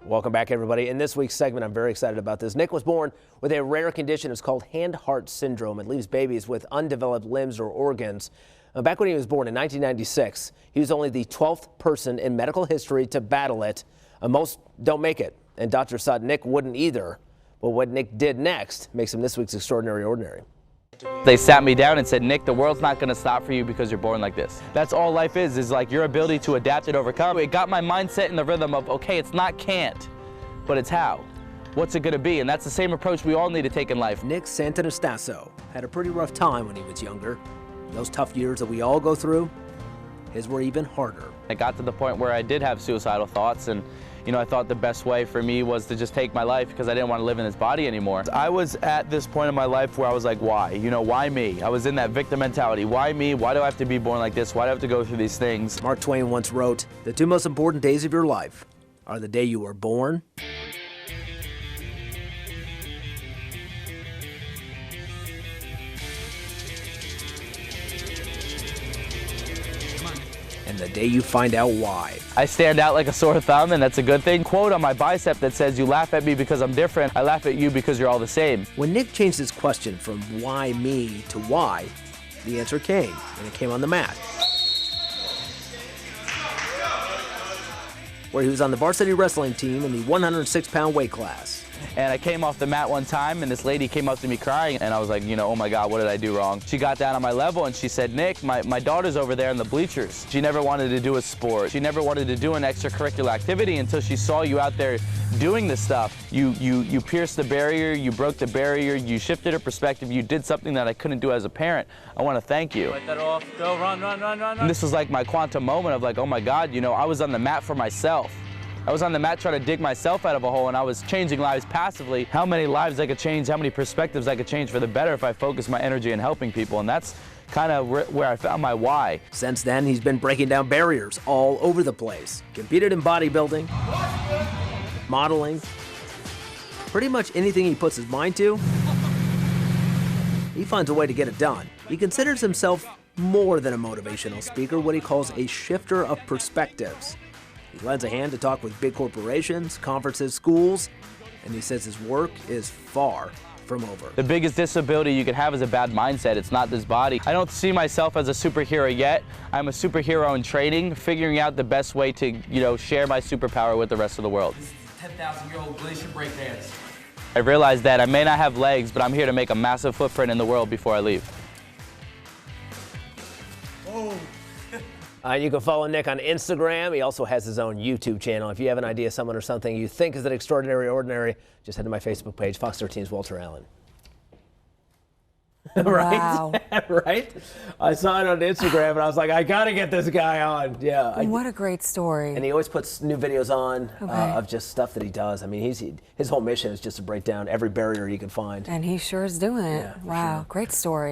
Welcome back, everybody. In this week's segment, I'm very excited about this. Nick was born with a rare condition. It's called hand-heart syndrome. It leaves babies with undeveloped limbs or organs. Back when he was born in 1996, he was only the 12th person in medical history to battle it. Most don't make it, and doctors thought Nick wouldn't either. But what Nick did next makes him this week's Extraordinary Ordinary. They sat me down and said, Nick, the world's not going to stop for you because you're born like this. That's all life is like your ability to adapt and overcome. It got my mindset in the rhythm of, okay, it's not can't, but it's how. What's it going to be? And that's the same approach we all need to take in life. Nick Santonastasso had a pretty rough time when he was younger. Those tough years that we all go through, his were even harder. I got to the point where I did have suicidal thoughts, and I thought the best way for me was to just take my life because I didn't want to live in this body anymore. I was at this point in my life where I was like, why? Why me? I was in that victim mentality. Why me? Why do I have to be born like this? Why do I have to go through these things? Mark Twain once wrote, "The two most important days of your life are the day you were born and the day you find out why." I stand out like a sore thumb, and that's a good thing. Quote on my bicep that says, "You laugh at me because I'm different. I laugh at you because you're all the same." When Nick changed his question from why me to why, the answer came, and it came on the mat, where he was on the varsity wrestling team in the 106-pound weight class. And I came off the mat one time, and this lady came up to me crying, and I was like, oh my God, what did I do wrong? She got down on my level, and she said, Nick, my daughter's over there in the bleachers. She never wanted to do a sport. She never wanted to do an extracurricular activity until she saw you out there doing this stuff. You pierced the barrier, you broke the barrier, you shifted her perspective, you did something that I couldn't do as a parent. I want to thank you. Let that off, go, run. And this was like my quantum moment of like, oh my God, I was on the mat for myself. I was on the mat trying to dig myself out of a hole, and I was changing lives passively. How many lives I could change, how many perspectives I could change for the better if I focused my energy in helping people, and that's kind of where I found my why. Since then, he's been breaking down barriers all over the place. Competed in bodybuilding, modeling, pretty much anything he puts his mind to, he finds a way to get it done. He considers himself more than a motivational speaker, what he calls a shifter of perspectives. He lends a hand to talk with big corporations, conferences, schools, and he says his work is far from over. The biggest disability you could have is a bad mindset. It's not this body. I don't see myself as a superhero yet. I'm a superhero in training, figuring out the best way to, share my superpower with the rest of the world. This is 10,000-year-old glacier breakdance. I realized that I may not have legs, but I'm here to make a massive footprint in the world before I leave. Whoa. You can follow Nick on Instagram. He also has his own YouTube channel. If you have an idea, someone or something you think is an extraordinary ordinary, just head to my Facebook page, Fox 13's Walter Allen. Wow. Right? I saw it on Instagram, and I was like, I got to get this guy on. Yeah. What a great story. And he always puts new videos on of just stuff that he does. I mean, his whole mission is just to break down every barrier he can find. And he sure is doing it. Yeah, wow, sure. Great story.